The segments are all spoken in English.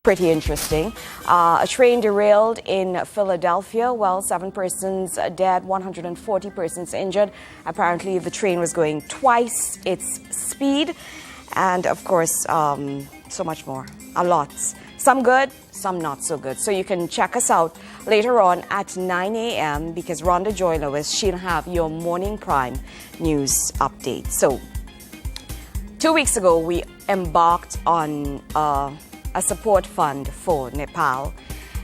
pretty interesting. A train derailed in Philadelphia. Well, 7 persons dead, 140 persons injured. Apparently, the train was going twice its speed. And, of course, so much more. A lot. Some good, some not so good. So you can check us out later on at 9 a.m. because Rhonda Joy Lewis, she'll have your morning prime news update. So 2 weeks ago, we embarked on a support fund for Nepal.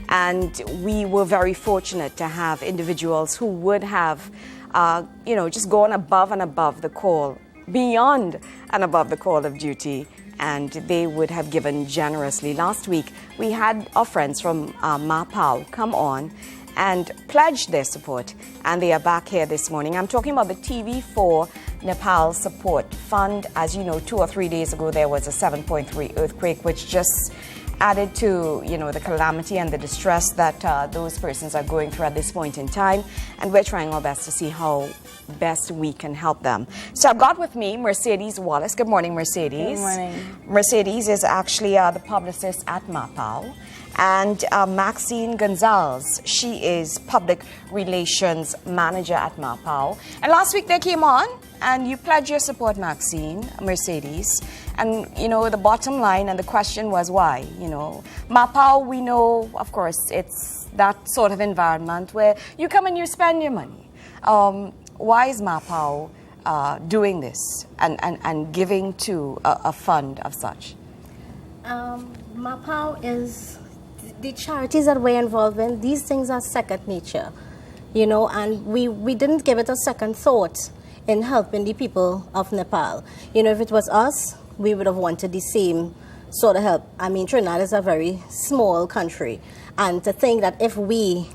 And we were very fortunate to have individuals who would have, just gone above and above the call, beyond and above the call of duty, and they would have given generously. Last week, we had our friends from Mapao come on and pledge their support, and they are back here this morning. I'm talking about the TV4 Nepal Support Fund. As you know, 2 or 3 days ago, there was a 7.3 earthquake, which just added to, the calamity and the distress that those persons are going through at this point in time. And we're trying our best to see how best we can help them. So I've got with me Mercedes Wallace. Good morning, Mercedes. Good morning. Mercedes is actually the publicist at Mapao. And Maxine Gonzalez, she is public relations manager at Mapao. And last week they came on and you pledged your support, Maxine, Mercedes. And, the bottom line and the question was why, Mapao, we know, of course, it's that sort of environment where you come and you spend your money. Why is Mapao doing this and giving to a fund of such? Mapao is the charities that we're involved in. These things are second nature, and we didn't give it a second thought in helping the people of Nepal. If it was us, we would have wanted the same sort of help. I mean, Trinidad is a very small country, and to think that if we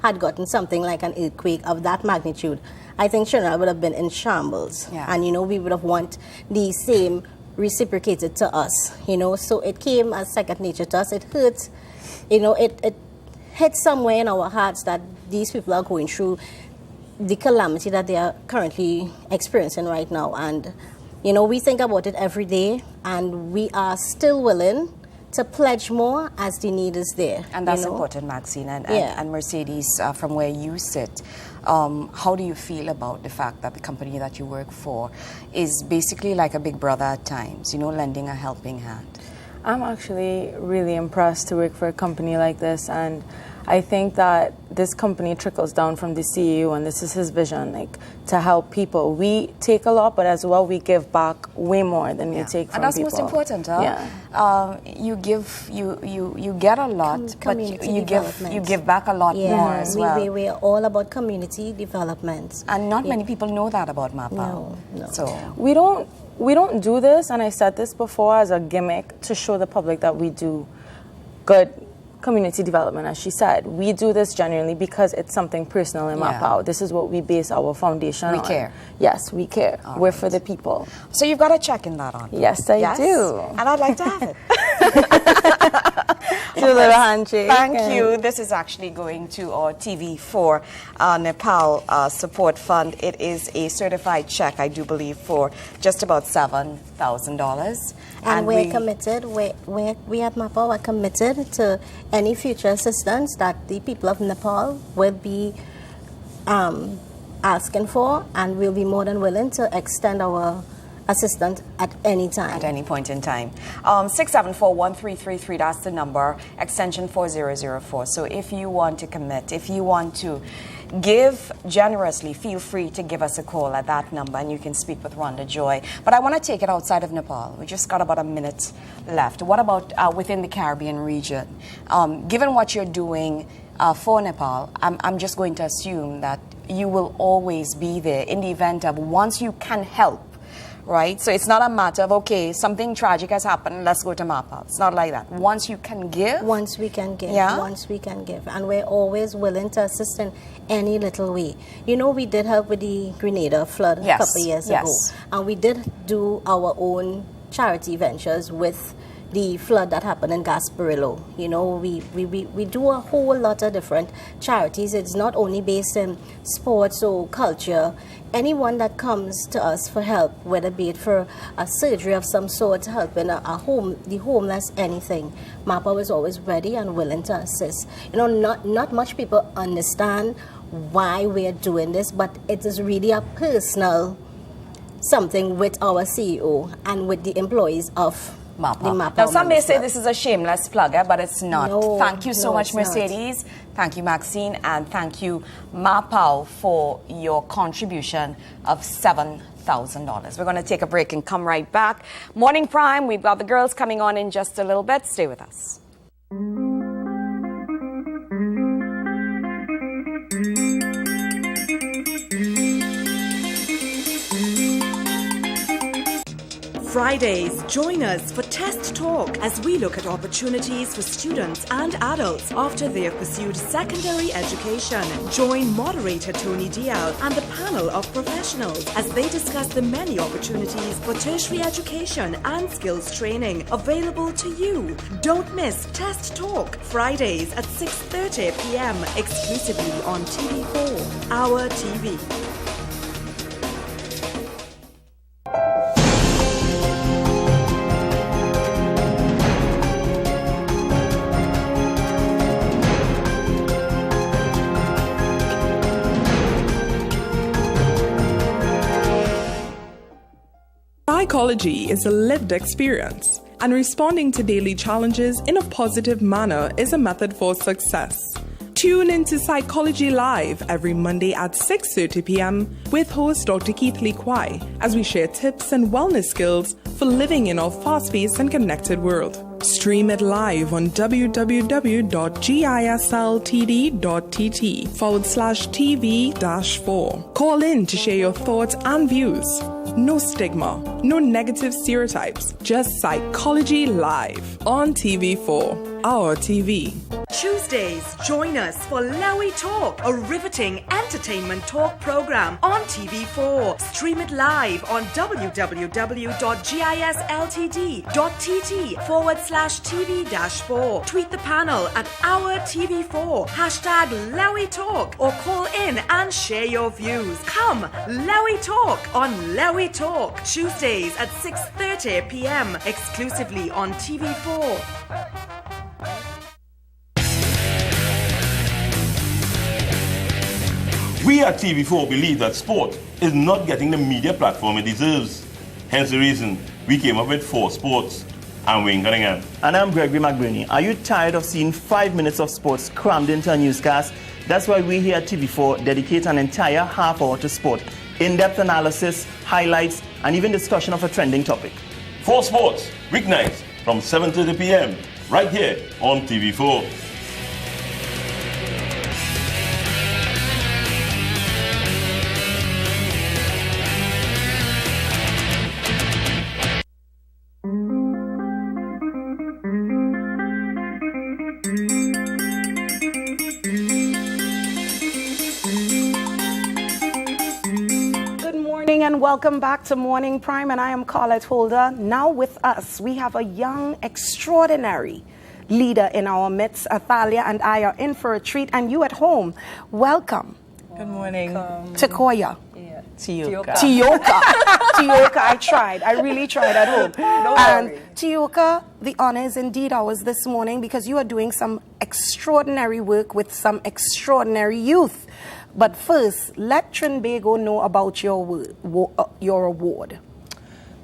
had gotten something like an earthquake of that magnitude, I think Trinidad would have been in shambles. Yeah. And, we would have want the same reciprocated to us, So it came as second nature to us. It hurts, it hits somewhere in our hearts that these people are going through the calamity that they are currently experiencing right now. And, we think about it every day, and we are still willing to pledge more as the need is there. And that's important, Maxine. And Mercedes, from where you sit, how do you feel about the fact that the company that you work for is basically like a big brother at times, lending a helping hand? I'm actually really impressed to work for a company like this, and I think that this company trickles down from the CEO, and this is his vision, to help people. We take a lot, but as well we give back way more than we take from people. And that's most important, huh? Yeah. You give, you get a lot, but you give back a lot more as well. We are all about community development. And not many people know that about Mapao. No. So we don't do this, and I said this before, as a gimmick to show the public that we do good community development, as she said. We do this genuinely because it's something personal in Mapao. This is what we base our foundation on. We care. Yes, we care. We're for the people. So you've got a check in that on. Yes, I do. And I'd like to have it. Do a little handshake. Thank you. This is actually going to our TV4 Nepal Support Fund. It is a certified check, I do believe, for just about $7,000. And we're committed, we at Mapao are committed to any future assistance that the people of Nepal will be asking for, and we'll be more than willing to extend our assistance at any time. At any point in time. 674-1333, that's the number, extension 4004. So if you want to commit, if you want to give generously, feel free to give us a call at that number, and you can speak with Rhonda Joy. But I want to take it outside of Nepal. We just got about a minute left. What about within the Caribbean region? Given what you're doing for Nepal, I'm just going to assume that you will always be there in the event of once you can help. Right? So it's not a matter of, okay, something tragic has happened, let's go to Mapao. It's not like that. Once you can give. Once we can give. Yeah? Once we can give. And we're always willing to assist in any little way. We did help with the Grenada flood a couple of years ago. And we did do our own charity ventures with, the flood that happened in Gasparillo. You know, we do a whole lot of different charities. It's not only based in sports or culture. Anyone that comes to us for help, whether be it for a surgery of some sort, helping the homeless, anything, MAPA was always ready and willing to assist. You know, not much people understand why we're doing this, but it is really a personal something with our CEO and with the employees of MAPA. the MAPA. Now, some may say Club. this is a shameless plug, but it's not. No, Thank you so no, much, it's not. Mercedes. Thank you, Maxine. And thank you, MAPA, for your contribution of $7,000. We're going to take a break and come right back. Morning Prime, we've got the girls coming on in just a little bit. Stay with us. Fridays, join us for Test Talk as we look at opportunities for students and adults after they have pursued secondary education. Join moderator Tony Dial and the panel of professionals as they discuss the many opportunities for tertiary education and skills training available to you. Don't miss Test Talk, Fridays at 6:30 p.m. exclusively on TV4, Our TV. Psychology is a lived experience, and responding to daily challenges in a positive manner is a method for success. Tune into Psychology Live every Monday at 6:30 p.m. with host Dr. Keith Lee Kwai as we share tips and wellness skills for living in our fast-paced and connected world. Stream it live on www.gisltd.tt/TV-4. Call in to share your thoughts and views. No stigma, no negative stereotypes, just Psychology Live on TV4, Our TV. Tuesdays, join us for Lowy Talk, a riveting entertainment talk program on TV4. Stream it live on www.gisltd.tt/TV-4. Tweet the panel at Our TV4, hashtag Lowy Talk, or call in and share your views. Come, Lowy Talk on Lowy Talk, Tuesdays at 6:30 p.m. exclusively on TV4. We at TV4 believe that sport is not getting the media platform it deserves. Hence the reason we came up with 4 Sports. I'm Wayne Cunningham. And I'm Gregory McBurney. Are you tired of seeing 5 minutes of sports crammed into a newscast? That's why we here at TV4 dedicate an entire half hour to sport. In-depth analysis, highlights, and even discussion of a trending topic. 4 Sports, weeknights from 7:30 p.m. right here on TV4. And welcome back to Morning Prime, and I am Colette Holder. Now with us, we have a young, extraordinary leader in our midst. Athalia and I are in for a treat, and you at home, welcome. Good morning. Tekoya. Tioka. Tioka, I tried. I really tried at home. And Tioka, the honor is indeed ours this morning because you are doing some extraordinary work with some extraordinary youth. But first, let Trinbago know about your award.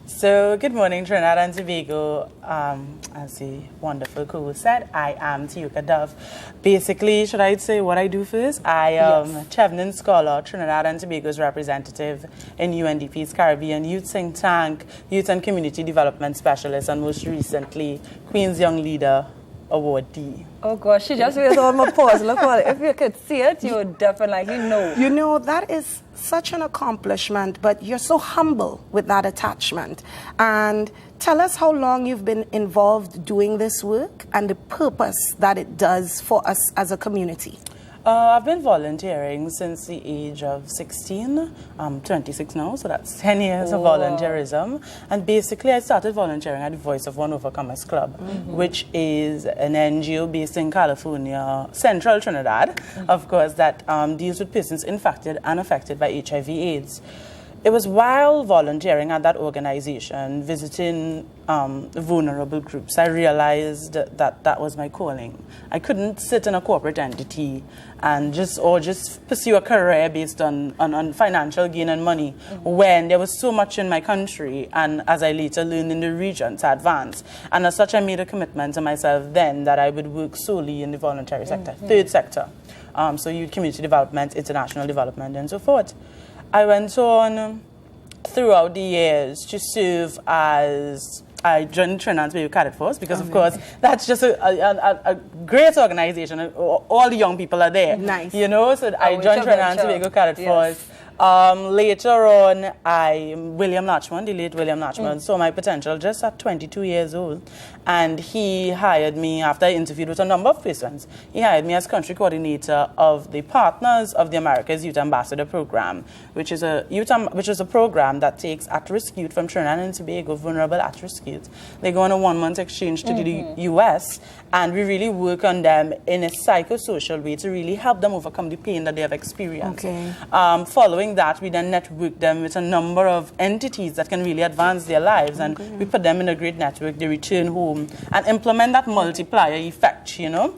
So, good morning, Trinidad and Tobago. As the wonderful co said, I am Tioka Dove. Basically, should I say what I do first? I am Chevening Scholar, Trinidad and Tobago's representative in UNDP's Caribbean Youth Think Tank, Youth and Community Development Specialist, and most recently, Queen's Young Leader Awardee. Oh gosh, she just raised all my paws. Look at it. If you could see it, you would definitely know. You know, that is such an accomplishment, but you're so humble with that attachment. And tell us how long you've been involved doing this work and the purpose that it does for us as a community. I've been volunteering since the age of 16. I'm 26 now, so that's 10 years of volunteerism. And basically, I started volunteering at the Voice of One Overcomers Club, which is an NGO based in California, Central Trinidad, of course, that deals with persons infected and affected by HIV/AIDS. It was while volunteering at that organization, visiting vulnerable groups, I realized that that was my calling. I couldn't sit in a corporate entity and just pursue a career based on financial gain and money when there was so much in my country, and as I later learned in the region, to advance. And as such, I made a commitment to myself then that I would work solely in the voluntary sector, third sector. So youth, community development, international development, and so forth. I went on throughout the years to serve as, I joined Trinidad and Tobago Cadet Force because, of course, that's just a great organization. All the young people are there. Nice. You know, so I joined Trinidad and Tobago Cadet Force. Later on, William Nachman, the late William Nachman, saw my potential just at 22 years old. And he hired me, after I interviewed with a number of persons, he hired me as country coordinator of the Partners of the Americas Youth Ambassador Program, which is a program that takes at-risk youth from Trinidad and Tobago, vulnerable at-risk youth. They go on a 1-month exchange to the U.S., and we really work on them in a psychosocial way to really help them overcome the pain that they have experienced. Okay. Following that, we then network them with a number of entities that can really advance their lives, and we put them in a great network. They return home and implement that multiplier effect, you know.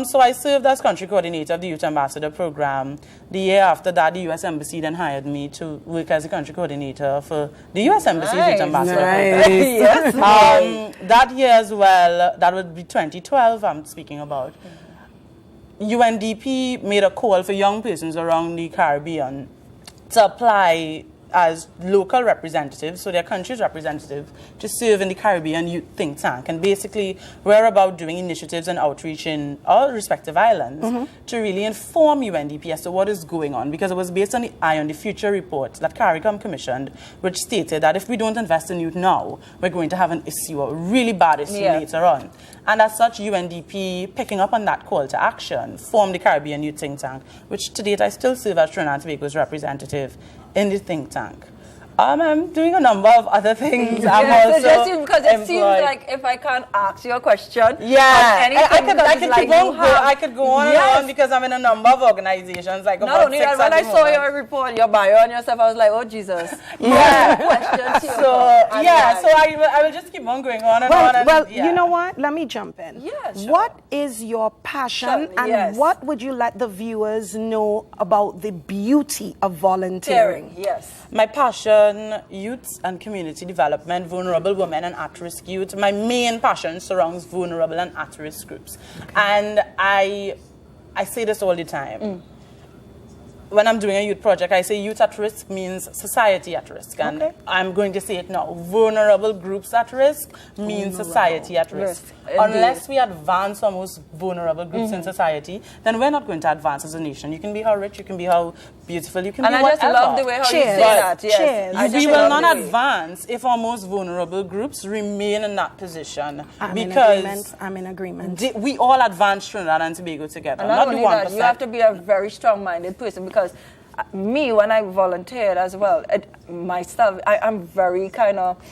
So I served as country coordinator of the Youth Ambassador Program. The year after that, the U.S. Embassy then hired me to work as a country coordinator for the U.S. Embassy's Youth Ambassador Program. That year as well, that would be 2012 I'm speaking about, UNDP made a call for young persons around the Caribbean to apply as local representatives, so their country's representative, to serve in the Caribbean Youth Think Tank. And basically, we're about doing initiatives and outreach in all respective islands to really inform UNDP as to what is going on, because it was based on the Eye on the Future report that CARICOM commissioned, which stated that if we don't invest in youth now, we're going to have an issue, a really bad issue later on. And as such, UNDP, picking up on that call to action, formed the Caribbean Youth Think Tank, which to date I still serve as Trinidad and Tobago's representative in the think tank. I'm doing a number of other things. I'm also so because it seems like if I can't ask you a question, I could go on and on because I'm in a number of organizations. Like not only that, when I saw your report, your bio on yourself, I was like, oh Jesus. Questions. So I will just keep on going on and on. Well, you know what? Let me jump in. Yeah, sure. What is your passion, and what would you let the viewers know about the beauty of volunteering? Yes. My passion, youth and community development, vulnerable women and at-risk youth. My main passion surrounds vulnerable and at-risk groups. And I say this all the time. When I'm doing a youth project, I say youth at risk means society at risk. And I'm going to say it now. Vulnerable groups at risk means society at risk. Unless we advance our most vulnerable groups in society, then we're not going to advance as a nation. You can be how rich, you can be how beautiful, you can be whatever. And I just love the way how you say that. Yes. We will not advance if our most vulnerable groups remain in that position. I'm in agreement. We all advance Trinidad and Tobago together. And not only that, you have to be a very strong-minded person, because me, when I volunteered as well, myself, I'm very kind of,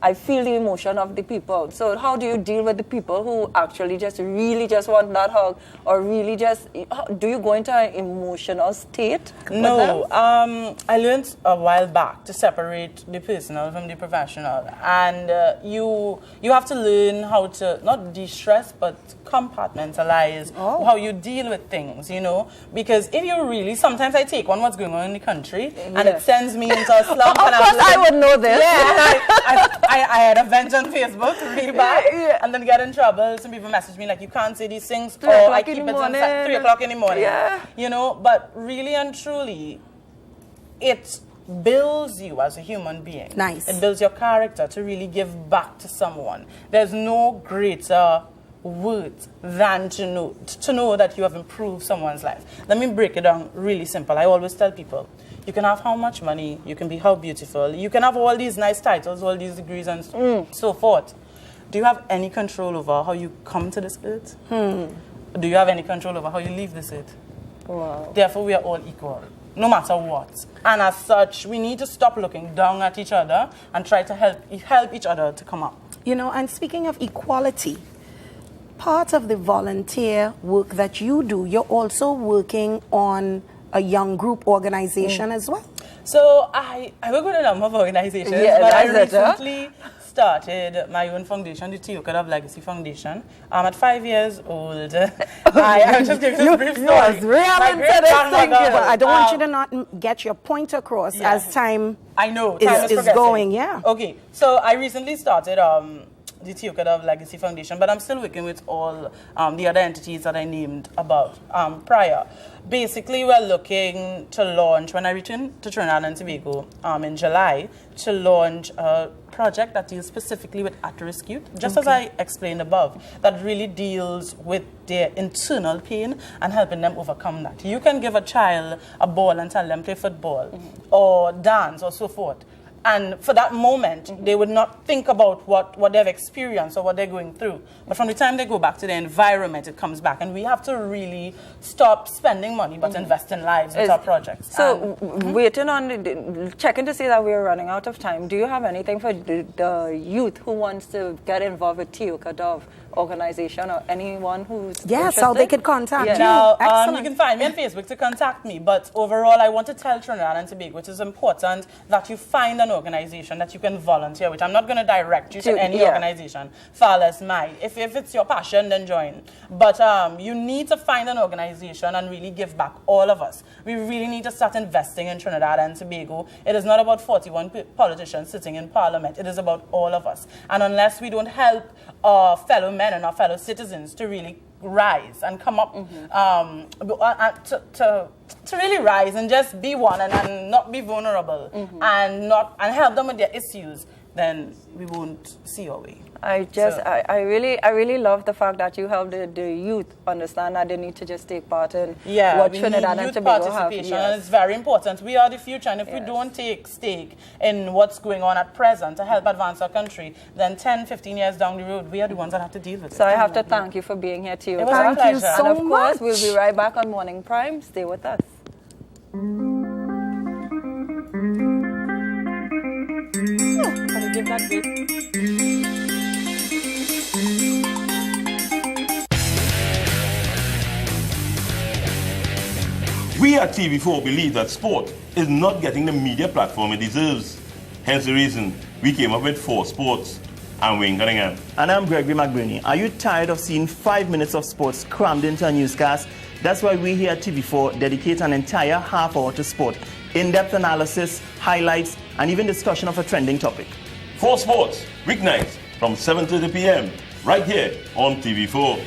I feel the emotion of the people. So how do you deal with the people who actually really just want that hug, or really just, do you go into an emotional state? No, I learned a while back to separate the personal from the professional. And you have to learn how to, not de-stress, but compartmentalize how you deal with things, you know. Because if you really, sometimes I take on what's going on in the country, and it sends me into a slump. Of course I would know this. Yeah, I had a vent on Facebook really bad, and then get in trouble. Some people message me like, you can't say these things, or I keep it until 3 o'clock in the morning. Yeah. You know, but really and truly, it builds you as a human being. Nice. It builds your character to really give back to someone. There's no greater worth than to know that you have improved someone's life. Let me break it down really simple. I always tell people, you can have how much money, you can be how beautiful, you can have all these nice titles, all these degrees and so forth. Do you have any control over how you come to this earth? Do you have any control over how you leave this earth? Wow. Therefore, we are all equal, no matter what. And as such, we need to stop looking down at each other and try to help each other to come up. You know, and speaking of equality, part of the volunteer work that you do, you're also working on a young group organization as well. So I work with a number of organizations, but I recently started my own foundation, the Tioka Dove Legacy Foundation. I'm at 5 years old. I'm just giving this brief story. But I don't want you to not get your point across as time is going. Yeah. Okay, so I recently started the Tioka Dove Legacy Foundation, but I'm still working with all the other entities that I named above prior. Basically, we're looking to launch, when I return to Trinidad and Tobago in July, to launch a project that deals specifically with at-risk youth, just as I explained above, that really deals with their internal pain and helping them overcome that. You can give a child a ball and tell them play football or dance or so forth. And for that moment, they would not think about what they've experienced or what they're going through. But from the time they go back to the environment, it comes back. And we have to really stop spending money but invest in lives with our projects. So waiting on, checking to see that we're running out of time, do you have anything for the youth who wants to get involved with Tioka Dove organization or anyone who's interested? So they could contact you. Now, you can find me on Facebook to contact me. But overall, I want to tell Trinidad and Tobago, which is important, that you find an organization that you can volunteer with. I'm not going to direct you to any organization, far less mine. If it's your passion, then join. But you need to find an organization and really give back, all of us. We really need to start investing in Trinidad and Tobago. It is not about 41 politicians sitting in Parliament. It is about all of us. And unless we don't help our fellow men and our fellow citizens to really rise and come up to really rise and just be one and not be vulnerable and help them with their issues, then we won't see our way. I really love the fact that you help the youth understand that they need to just take part in what Trinidad and Tobago have. And it's very important. We are the future, and if we don't take stake in what's going on at present to help advance our country, then 10, 15 years down the road, we are the ones that have to deal with it. So I have to thank you for being here, Tioka. It was a pleasure. And of course, we'll be right back on Morning Prime. Stay with us. Give that bit. We at TV4 believe that sport is not getting the media platform it deserves. Hence the reason we came up with 4 Sports. I'm Wayne Cunningham. And I'm Gregory McBurney. Are you tired of seeing 5 minutes of sports crammed into a newscast? That's why we here at TV4 dedicate an entire half hour to sport. In-depth analysis, highlights, and even discussion of a trending topic. 4 Sports, weeknights from 7:30 p.m. right here on TV4.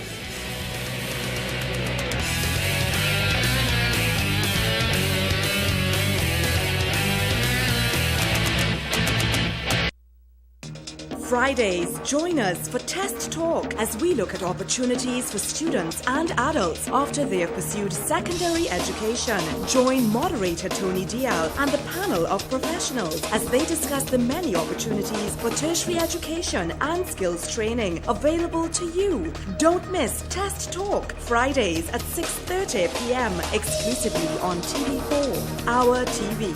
Fridays, join us for Test Talk as we look at opportunities for students and adults after they have pursued secondary education. Join moderator Tony Dial and the panel of professionals as they discuss the many opportunities for tertiary education and skills training available to you. Don't miss Test Talk, Fridays at 6:30 p.m. exclusively on TV4, Our TV.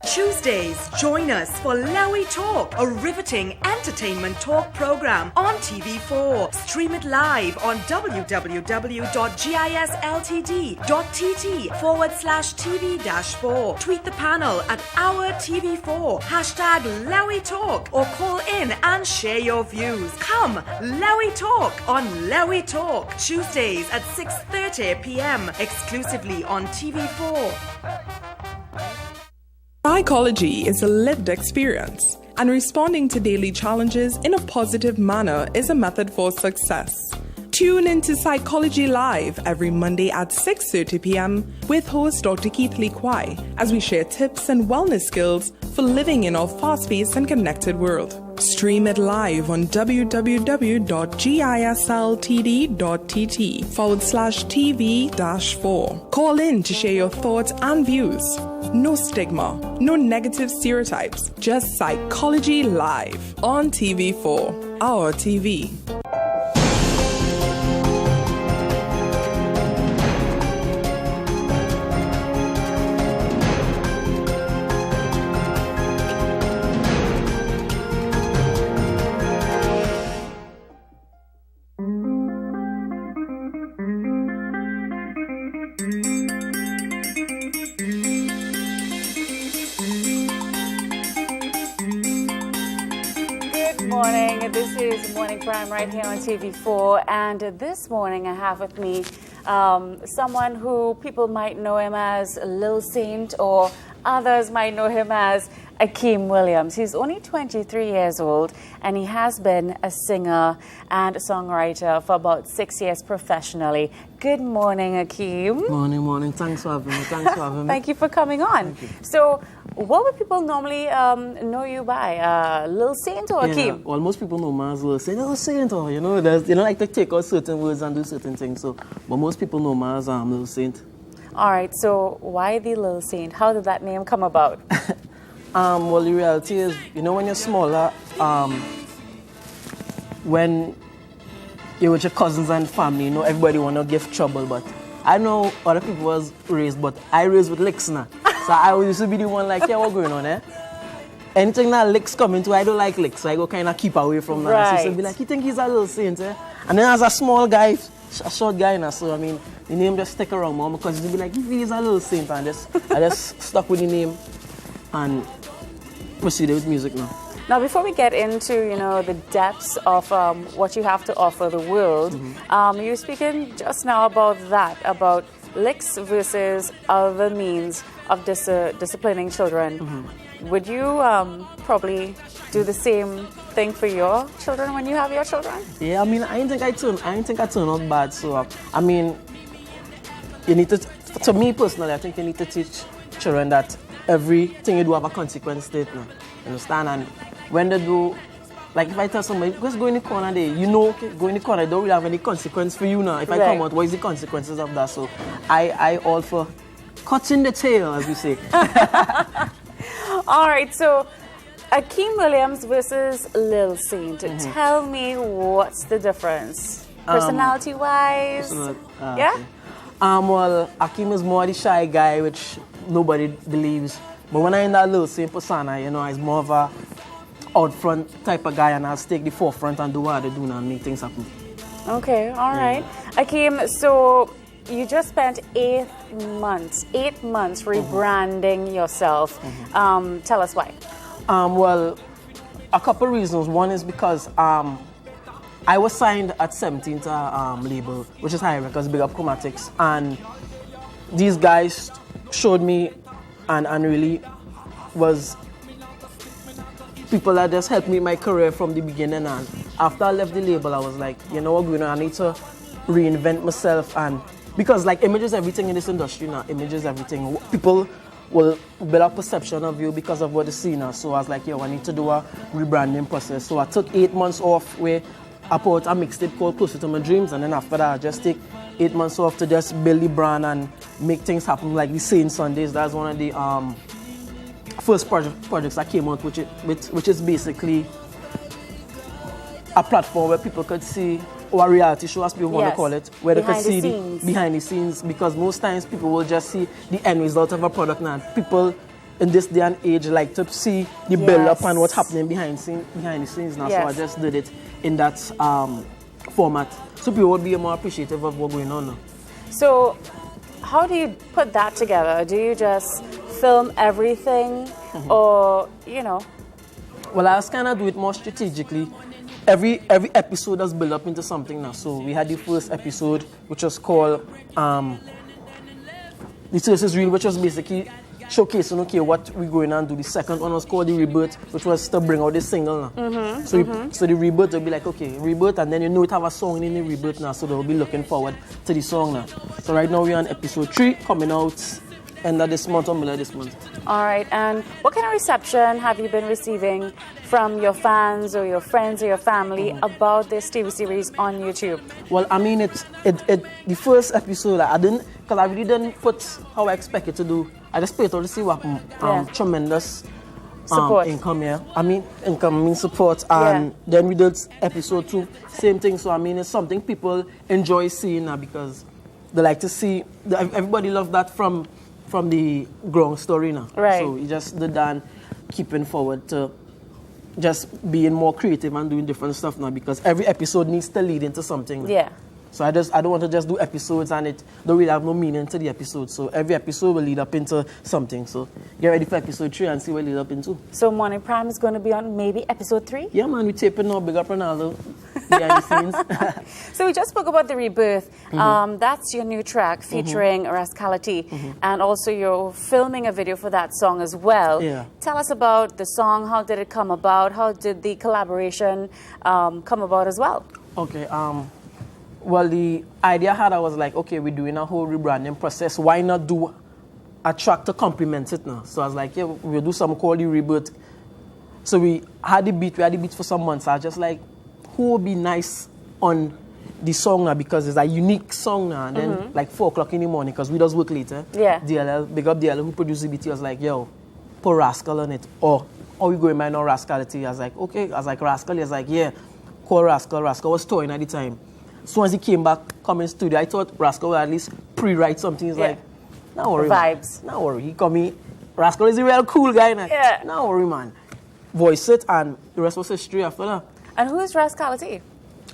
Tuesdays, join us for Lowy Talk, a riveting entertainment talk program on TV4. Stream it live on www.gisltd.tt/TV-4. Tweet the panel at Our TV4, #Lowy Talk, or call in and share your views. Come, Lowy Talk on Lowy Talk, Tuesdays at 6:30 p.m. exclusively on TV4. Psychology is a lived experience, and responding to daily challenges in a positive manner is a method for success. Tune into Psychology Live every Monday at 6:30 p.m. with host Dr. Keith Lee Kwai as we share tips and wellness skills for living in our fast-paced and connected world. Stream it live on www.gisltd.tt/TV-4. Call in to share your thoughts and views. No stigma, no negative stereotypes, just Psychology Live on TV4, Our TV. is Morning Prime right here on TV4. And this morning I have with me someone who people might know him as Lil Saint, or others might know him as Akeem Williams. He's only 23 years old, and he has been a singer and a songwriter for about 6 years professionally. Good morning, Akeem. Morning. Thanks for having me. Thank you for coming on. So, what would people normally know you by? Lil Saint or Akeem? Well, most people know me as Lil Saint. Lil Saint, or, you know, they don't like to take out certain words and do certain things. So, but most people know me as Lil Saint. All right, so why the Lil Saint? How did that name come about? Well, the reality is, you know, when you're smaller, when you're with your cousins and family, you know, everybody want to give trouble, but I know other people was raised, but I raised with licks now. So I used to be the one like, yeah, what's going on, eh? Anything that licks come into, I don't like licks, so I go kind of keep away from that. Right. So be like, you think he's a Lil Saint, eh? And then as a small guy, a short guy now, so I mean, the name just stick around, mom, because you'd be like, he's a Lil Saint, and I just stuck with the name and proceeded with music now. Now, before we get into, you know, the depths of what you have to offer the world, you were speaking just now about that, about licks versus other means of disciplining children. Would you probably do the same thing for your children when you have your children? Yeah, I mean, I didn't think I turned out bad. So, I mean, you need to me personally, I think you need to teach children that everything you do have a consequence to it now. Understand? And when they do, like if I tell somebody, just go in the corner there, you know, okay, go in the corner, don't really have any consequence for you now. If I come out, what is the consequences of that? So I all for cutting the tail, as we say. All right, so Akeem Williams versus Lil Saint. Tell me what's the difference, personality-wise? Yeah? Okay. Well, Akeem is more the shy guy, which nobody believes. But when I'm in that Lil Saint persona, you know, he's more of a out front type of guy, and I'll take the forefront and do what I do now and make things happen. Okay, all right. Akeem, so you just spent 8 months rebranding yourself. Tell us why. Well, a couple reasons. One is because I was signed at 17 to a label, which is High Records, Big Up Chromatics, and these guys showed me and really was people that just helped me in my career from the beginning. And after I left the label, I was like, you know what, I need to reinvent myself. And because like image is everything in this industry now, image is everything. People will build a perception of you because of what they see now. So I was like, yo, I need to do a rebranding process. So I took 8 months off where I put a mixtape called Closer to My Dreams, and then after that I just take 8 months off to just build the brand and make things happen, like the Saint Sundays. That's one of the first projects I came out, which is basically a platform where people could see, or a reality show as people want to call it, where they could see the behind the scenes, because most times people will just see the end result of a product now. People in this day and age like to see the build up and what's happening behind the scenes now. So I just did it in that format, so people would be more appreciative of what's going on now. So how do you put that together? Do you just film everything, or, you know? Well, I just kind of do it more strategically. Every episode has built up into something now. So we had the first episode, which was called The Thirst Is Real, which was basically showcasing, okay, what we're going on to. The second one was called The Rebirth, which was to bring out the single now. So the Rebirth will be like, okay, Rebirth, and then you know it have a song in the Rebirth now, so they'll be looking forward to the song now. So right now we're on episode 3, coming out end of this month or middle of this month. All right, and what kind of reception have you been receiving from your fans or your friends or your family about this TV series on YouTube? Well, I mean, the first episode, I didn't, because I really didn't put how I expected to do. I just played to see what tremendous support. Income means support. And then we did episode 2, same thing. So I mean, it's something people enjoy seeing now, because they like to see, everybody loves that from the ground story now. Right. So we just did that and keeping forward to just being more creative and doing different stuff now, because every episode needs to lead into something. Yeah. So I don't want to just do episodes and it don't really have no meaning to the episode. So every episode will lead up into something. So get ready for episode 3 and see what it lead up into. So Morning Prime is going to be on maybe episode 3? Yeah, man, we taping now. Big up Ronaldo behind the scenes. So we just spoke about The Rebirth. That's your new track featuring Rascality. And also you're filming a video for that song as well. Yeah. Tell us about the song. How did it come about? How did the collaboration come about as well? Okay. Well, the idea I was like, okay, we're doing a whole rebranding process. Why not do a track to complement it now? So I was like, yeah, we'll do something called The Rebirth. So we had the beat for some months. I was just like, who would be nice on the song now? Because it's a unique song now. And then like 4 o'clock in the morning, because we just work later. Yeah. DLL, big up DLL who produced the beat. He was like, yo, put Rascal on it. Or we going by now Rascality. I was like, okay. I was like, Rascal. He was like, yeah, call Rascal. Rascal was touring at the time. So once he came back, come in studio, I thought Rascal would at least pre-write something. He's like, no worry, vibes. Man. No worry. He come in. Rascal is a real cool guy. Now. Yeah. No worry, man. Voice it, and the rest was history after that. And who is Rascality?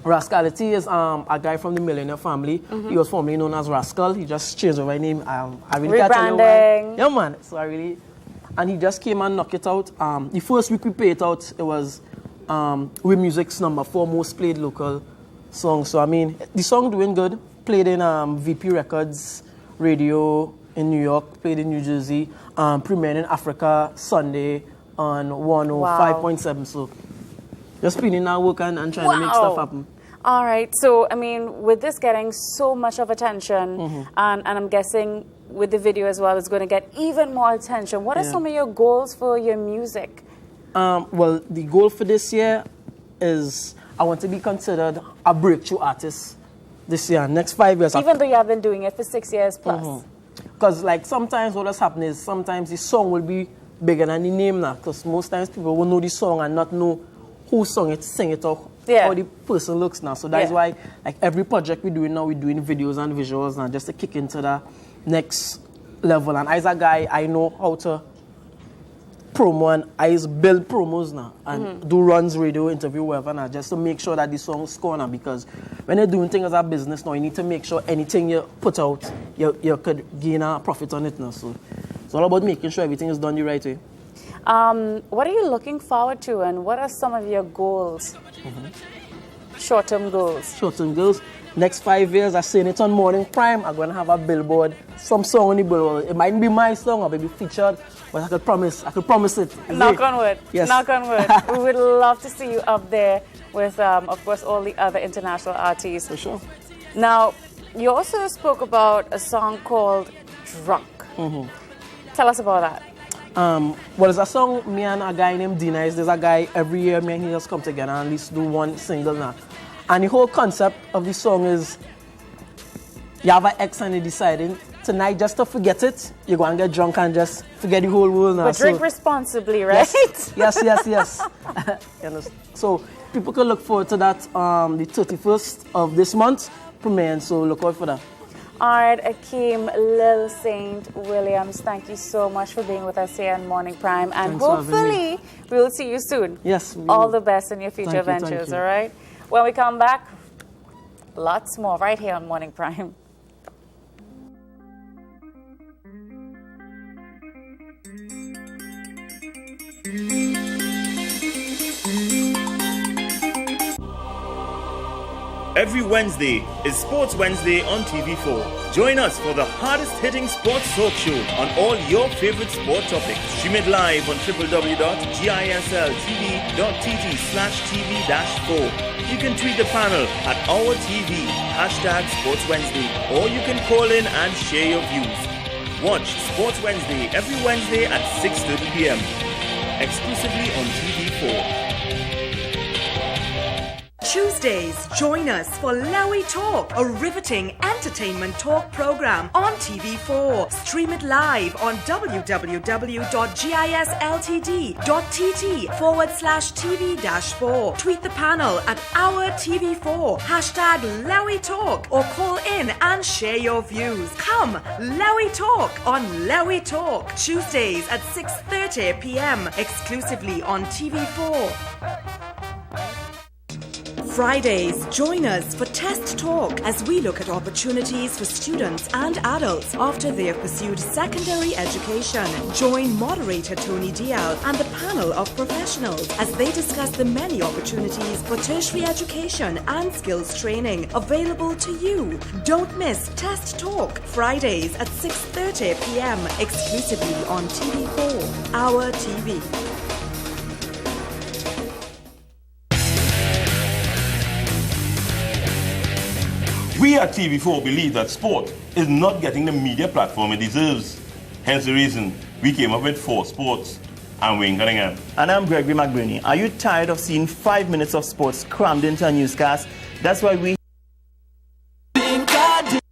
Rascality is a guy from the Millionaire family. He was formerly known as Rascal. He just changed over his name. I really can't tell you why. Yeah, man. So and he just came and knocked it out. The first week we played it out, it was with Music's number 4 most played local song. So I mean, the song doing good. Played in VP Records radio in New York, played in New Jersey, premiered in Africa Sunday on 105.7. So just putting in our work and trying to make stuff happen. All right. So I mean, with this getting so much of attention, and I'm guessing with the video as well, it's going to get even more attention. What are some of your goals for your music? Well, the goal for this year is I want to be considered a breakthrough artist this year. Next 5 years. Even though you have been doing it for 6 years plus. Because like sometimes what has happened is sometimes the song will be bigger than the name now. Because most times people will know the song and not know who sing it or how the person looks now. So that's why like every project we're doing now, we're doing videos and visuals now just to kick into the next level. And as a guy, I know how to promo and I build promos now and do runs, radio, interview, whatever now, just to make sure that the song score now. Because when you're doing things as a business now, you need to make sure anything you put out, you could gain a profit on it now. So it's all about making sure everything is done the right way. What are you looking forward to, and what are some of your goals? Short-term goals. Short-term goals. Next 5 years, I'm saying it on Morning Prime. I'm going to have a billboard, some song on the billboard. It might be my song or maybe featured, but I could promise it. Knock on wood. Yes. Knock on wood. We would love to see you up there with, of course, all the other international artists. For sure. Now, you also spoke about a song called Drunk. Tell us about that. Well, it's a song me and a guy named Dina. There's a guy every year, me and he just come together and at least do one single now. And the whole concept of the song is you have an ex and you're deciding tonight just to forget it. You go and get drunk and just forget the whole world now. But drink responsibly, right? Yes. So people can look forward to that the 31st of this month premiere. So look out for that. All right, Akeem Lil Saint Williams, thank you so much for being with us here on Morning Prime. And Thanks hopefully we will see you soon. Yes. All the best in your future ventures, all right? When we come back, lots more right here on Morning Prime. Every Wednesday is Sports Wednesday on TV4. Join us for the hardest-hitting sports talk show on all your favorite sport topics. Stream it live on www.gisltv.tv/TV-4. You can tweet the panel at Our TV, #Sports Wednesday, or you can call in and share your views. Watch Sports Wednesday every Wednesday at 6:30 p.m. exclusively on TV4. Tuesdays, join us for Lowy Talk, a riveting entertainment talk program on TV4. Stream it live on www.gisltd.tt/TV-4. Tweet the panel at Our TV4, #Lowy Talk, or call in and share your views. Come, Lowy Talk on Lowy Talk, Tuesdays at 6:30 p.m. exclusively on TV4. Fridays, join us for Test Talk as we look at opportunities for students and adults after they have pursued secondary education. Join moderator Tony Dial and the panel of professionals as they discuss the many opportunities for tertiary education and skills training available to you. Don't miss Test Talk, Fridays at 6:30 p.m. exclusively on TV4, Our TV. We at TV4 believe that sport is not getting the media platform it deserves. Hence the reason we came up with 4 Sports. I'm Wayne Cunningham. And I'm Gregory McBurney. Are you tired of seeing 5 minutes of sports crammed into a newscast? That's why we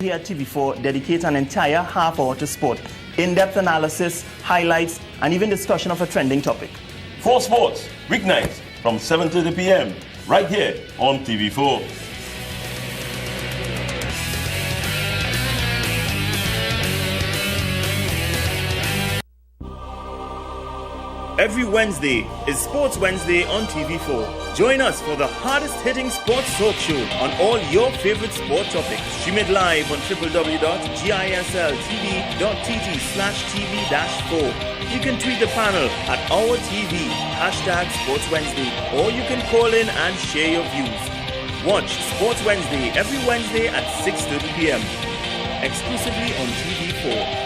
here at TV4 dedicate an entire half hour to sport. In-depth analysis, highlights, and even discussion of a trending topic. 4 Sports, weeknights from 7:30 p.m. right here on TV4. Every Wednesday is Sports Wednesday on TV4. Join us for the hardest-hitting sports talk show on all your favorite sport topics. Stream it live on www.gisltv.tv/TV-4. You can tweet the panel at Our TV, #Sports Wednesday, or you can call in and share your views. Watch Sports Wednesday every Wednesday at 6:30 p.m. exclusively on TV4.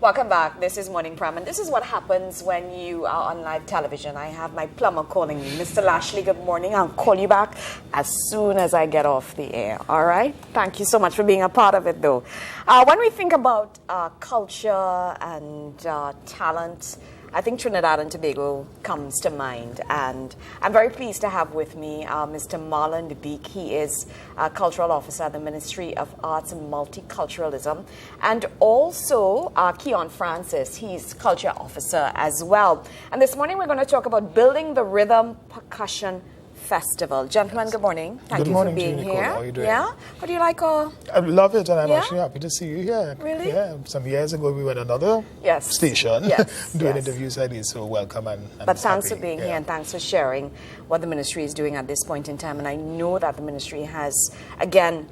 Welcome back. This is Morning Pram, and this is what happens when you are on live television. I have my plumber calling me. Mr. Lashley, good morning. I'll call you back as soon as I get off the air. All right? Thank you so much for being a part of it, though. When we think about culture and talent, I think Trinidad and Tobago comes to mind, and I'm very pleased to have with me Mr. Marlon DeBeek. He is a cultural officer at the Ministry of Arts and Multiculturalism, and also Keon Francis. He's culture officer as well. And this morning we're going to talk about building the Rhythm Percussion Festival. Gentlemen, good morning. Thank you for being here. How are you doing? Yeah? What do you like? I love it, and I'm actually happy to see you here. Really? Yeah. Some years ago, we were at another station doing interviews like this, so welcome. But thanks for being here, and thanks for sharing what the ministry is doing at this point in time. And I know that the ministry has, again,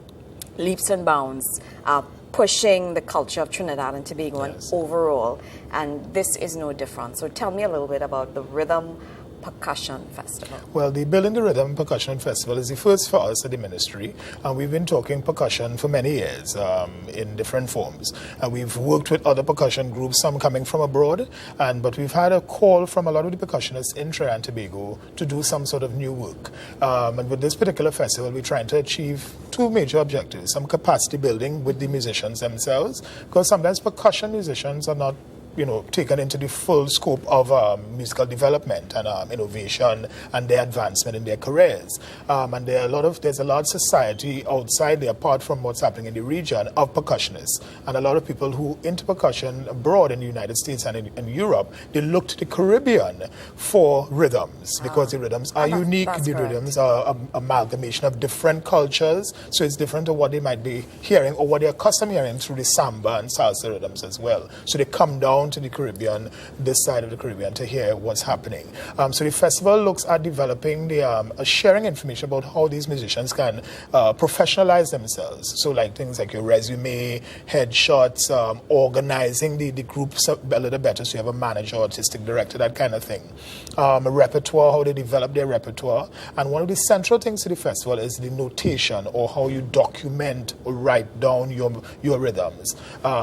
leaps and bounds, pushing the culture of Trinidad and Tobago and overall, and this is no different. So tell me a little bit about the Rhythm Percussion Festival. Well, the Building the Rhythm Percussion Festival is the first for us at the ministry, and we've been talking percussion for many years in different forms. We've worked with other percussion groups, some coming from abroad, but we've had a call from a lot of the percussionists in Trinidad and Tobago to do some sort of new work. And with this particular festival, we're trying to achieve 2 major objectives: some capacity building with the musicians themselves, because sometimes percussion musicians are not taken into the full scope of musical development and innovation and their advancement in their careers. And there's a large society outside there, apart from what's happening in the region, of percussionists. And a lot of people who into percussion abroad in the United States and in Europe, they look to the Caribbean for rhythms, because the rhythms are unique. The rhythms are amalgamation of different cultures, so it's different to what they might be hearing or what they're accustomed hearing through the samba and salsa rhythms as well. So they come down to the Caribbean, this side of the Caribbean, to hear what's happening. So the festival looks at developing sharing information about how these musicians can professionalize themselves. So like things like your resume, headshots, organizing the groups a little better, so you have a manager, artistic director, that kind of thing. A repertoire, how they develop their repertoire. And one of the central things to the festival is the notation, or how you document or write down your rhythms.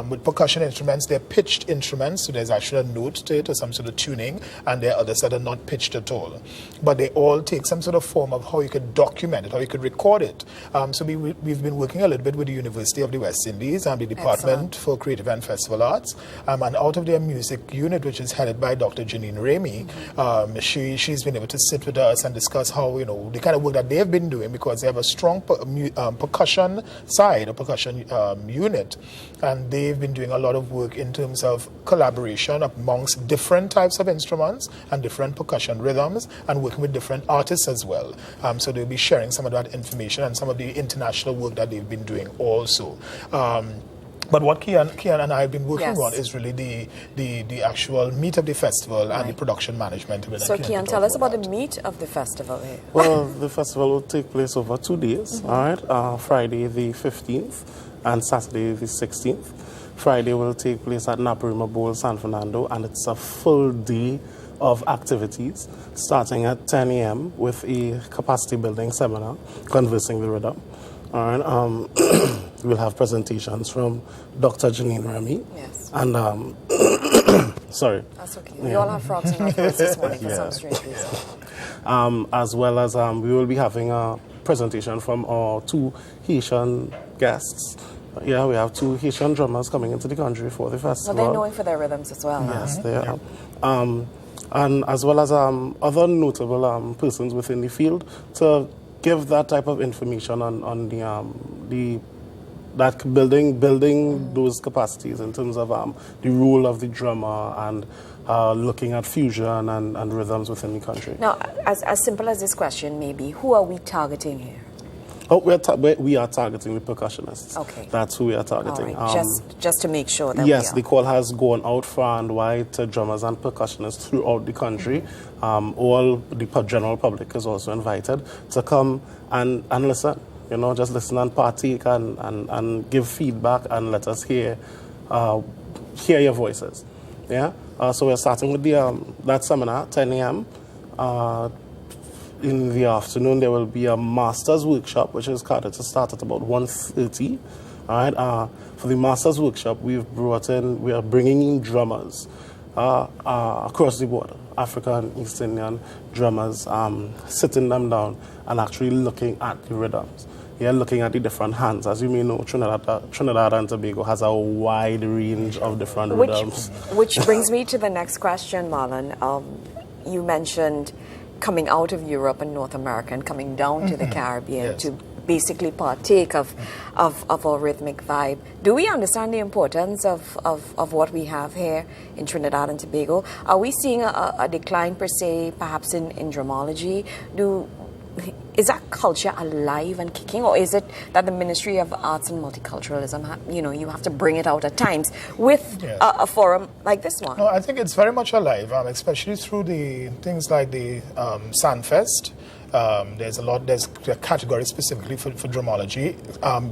With percussion instruments, they're pitched instruments, so there's actually a note to it or some sort of tuning, and there are others that are not pitched at all. But they all take some sort of form of how you could document it, how you could record it. So we've been working a little bit with the University of the West Indies and the Department for Creative and Festival Arts, and out of their music unit, which is headed by Dr. Janine Ramey, she's been able to sit with us and discuss how, the kind of work that they've been doing, because they have a strong percussion side, a percussion unit, and they've been doing a lot of work in terms of collaboration amongst different types of instruments and different percussion rhythms, and working with different artists as well. So they'll be sharing some of that information and some of the international work that they've been doing also. But what Kian and I have been working Yes. on is really the actual meat of the festival and the production management. So Kian, tell us about the meat of the festival here. Well, the festival will take place over 2 days, all right? Friday the 15th and Saturday the 16th. Friday will take place at Naparima Bowl, San Fernando, and it's a full day of activities starting at 10 a.m. with a capacity building seminar, Conversing the Rhythm. All right, we'll have presentations from Dr. Janine Remy. Yes. And, sorry. That's okay. We all have frogs in our throats this morning for some strange reason. As well as we will be having a presentation from our 2 Haitian guests. Yeah, we have 2 Haitian drummers coming into the country for the Well, festival. they're known for their rhythms as well. Yes, they are. And as well as other notable persons within the field to give that type of information on building those capacities in terms of the role of the drummer and looking at fusion and rhythms within the country. Now, as simple as this question may be, who are we targeting here? Oh, we are targeting the percussionists. Okay. That's who we are targeting. All right. Just to make sure that yes, we are. the call has gone out far and wide to drummers and percussionists throughout the country. All the general public is also invited to come and listen. You know, just listen and partake and give feedback and let us hear your voices. Yeah. So we're starting with that seminar 10 a.m. In the afternoon, there will be a master's workshop, which is scheduled to start at about 1:30. All right. For the master's workshop, we are bringing in drummers across the board, African, East Indian drummers, sitting them down and actually looking at the rhythms. Yeah, looking at the different hands. As you may know, Trinidad and Tobago has a wide range of different rhythms. Which brings me to the next question, Marlon. You mentioned coming out of Europe and North America and coming down to the Caribbean to basically partake of our rhythmic vibe. Do we understand the importance of what we have here in Trinidad and Tobago? Are we seeing a decline per se, perhaps in drumology? Is that culture alive and kicking, or is it that the Ministry of Arts and Multiculturalism, you have to bring it out at times with a forum like this one? No, I think it's very much alive, especially through the things like the Sandfest. There's a category specifically for drumology,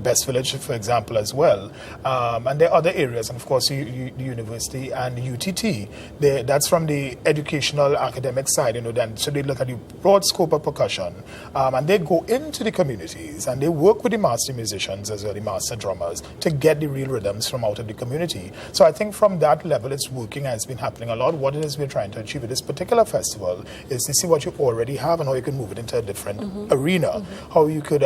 Best Village, for example, as well. And there are other areas, and of course, the university and UTT. That's from the educational academic side, so they look at the broad scope of percussion, and they go into the communities and they work with the master musicians as well, the master drummers, to get the real rhythms from out of the community. So I think from that level, it's working and it's been happening a lot. What it is we're trying to achieve with this particular festival is to see what you already have and how you can move it into a different arena. How you could,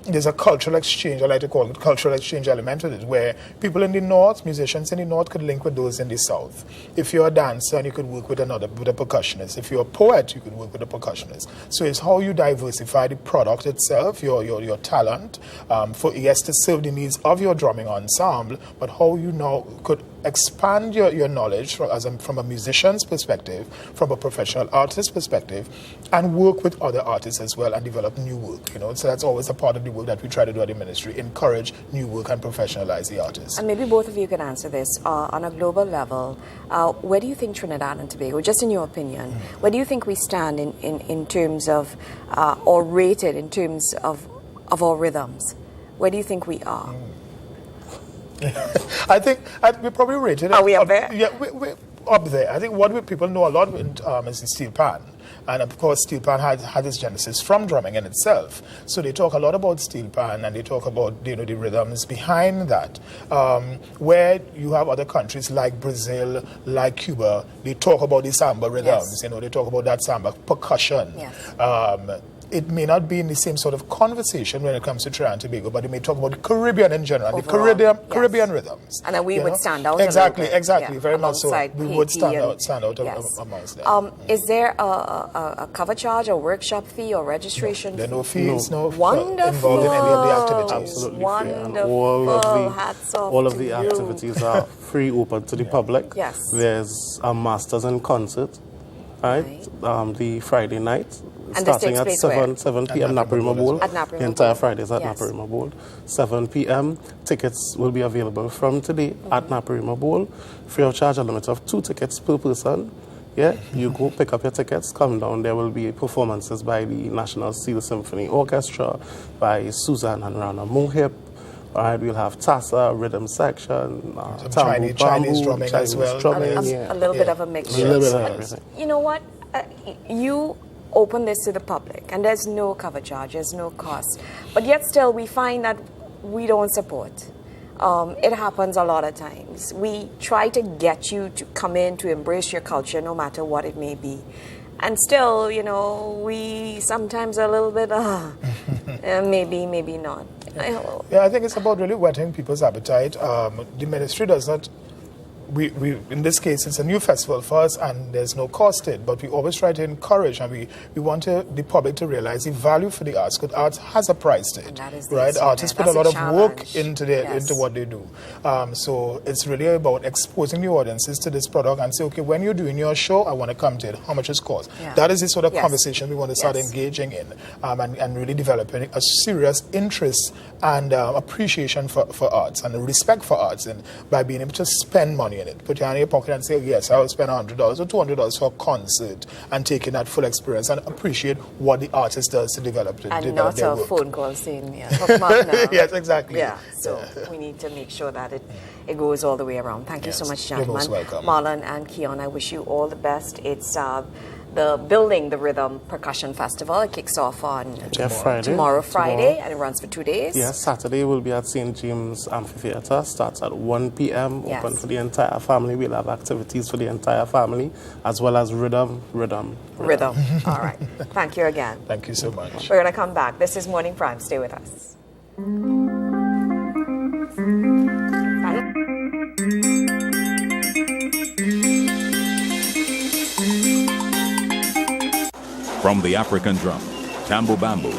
there's a cultural exchange, I like to call it cultural exchange element to it, where people in the north, musicians in the north could link with those in the south. If you're a dancer, you could work with a percussionist. If you're a poet, you could work with a percussionist. So it's how you diversify the product itself, your talent, to serve the needs of your drumming ensemble, but how you now could expand your knowledge from a musician's perspective, from a professional artist perspective, and work with other artists as well and develop new work. So that's always a part of the work that we try to do at the ministry: encourage new work and professionalize the artists. And maybe both of you can answer this on a global level. Where do you think Trinidad and Tobago, just in your opinion, where do you think we stand in terms of, or rated in terms of our rhythms? Where do you think we are? I think we probably rated. Are we up there? Yeah, we're up there. I think what people know a lot is the steel pan. And of course, steel pan had its genesis from drumming in itself. So they talk a lot about steel pan, and they talk about the rhythms behind that. Where you have other countries like Brazil, like Cuba, they talk about the samba rhythms. Yes. They talk about that samba percussion. Yes. It may not be in the same sort of conversation when it comes to Trinidad and Tobago, but they may talk about the Caribbean in general, overall, the Caribbean rhythms. And then we would stand out exactly, a little bit, very much so. We would stand out yes. amongst them. Is there a cover charge, a workshop fee, or registration There are no fees, Wonderful. Involved in any of the activities. Absolutely wonderful. Free. All of the activities are free, open to the public. Yes. There's a Masters in Concert, right? The Friday night, And this starting takes at place 7 p.m. Naparima Bowl. At Naparima The entire Bowl. Fridays at Yes. Naparima Bowl. 7 p.m. Tickets will be available from today at Naparima Bowl. Free of charge, a limit of 2 tickets per person. Yeah, you go pick up your tickets, come down. There will be performances by the National Steel Symphony Orchestra, by Susan and Rana Mohip. All right, we'll have Tassa, rhythm section, tambour, Chinese bamboo, drumming Chinese as well. drumming, A little bit of a mixture. A little bit of everything. You know what? You open this to the public, and there's no cover charge, there's no cost. But yet still, we find that we don't support. It happens a lot of times. We try to get you to come in to embrace your culture, no matter what it may be. And still, you know, we sometimes are a little bit, maybe, maybe not. Yeah, I think it's about really whetting people's appetite. The ministry does not. We in this case, it's a new festival for us, and there's no cost to it. But we always try to encourage, and we want the public to realize the value for the arts. Because arts has a price to it, right? Artists put a lot of work into what they do. So it's really about exposing the audiences to this product and say, okay, when you're doing your show, I want to come to it. How much it costs? Yeah. That is the sort of conversation we want to start engaging in, and really developing a serious interest and appreciation for arts and respect for arts, and by being able to spend money in it. Put your hand in your pocket and say, yes, I will spend $100 or $200 for a concert, and taking that full experience and appreciate what the artist does to develop it. And not a phone call saying, hook mark now. Yes, exactly. Yeah, so we need to make sure that it goes all the way around. Thank you so much, You're gentlemen. most welcome. Marlon and Keon, I wish you all the best. It's the Building the Rhythm Percussion Festival. It kicks off on tomorrow, Friday, and it runs for 2 days. Yes, Saturday will be at St. James Amphitheatre. Starts at 1 p.m. Open for the entire family. We'll have activities for the entire family, as well as rhythm. All right. Thank you again. Thank you so much. We're going to come back. This is Morning Prime. Stay with us. From the African drum, tambour bamboo,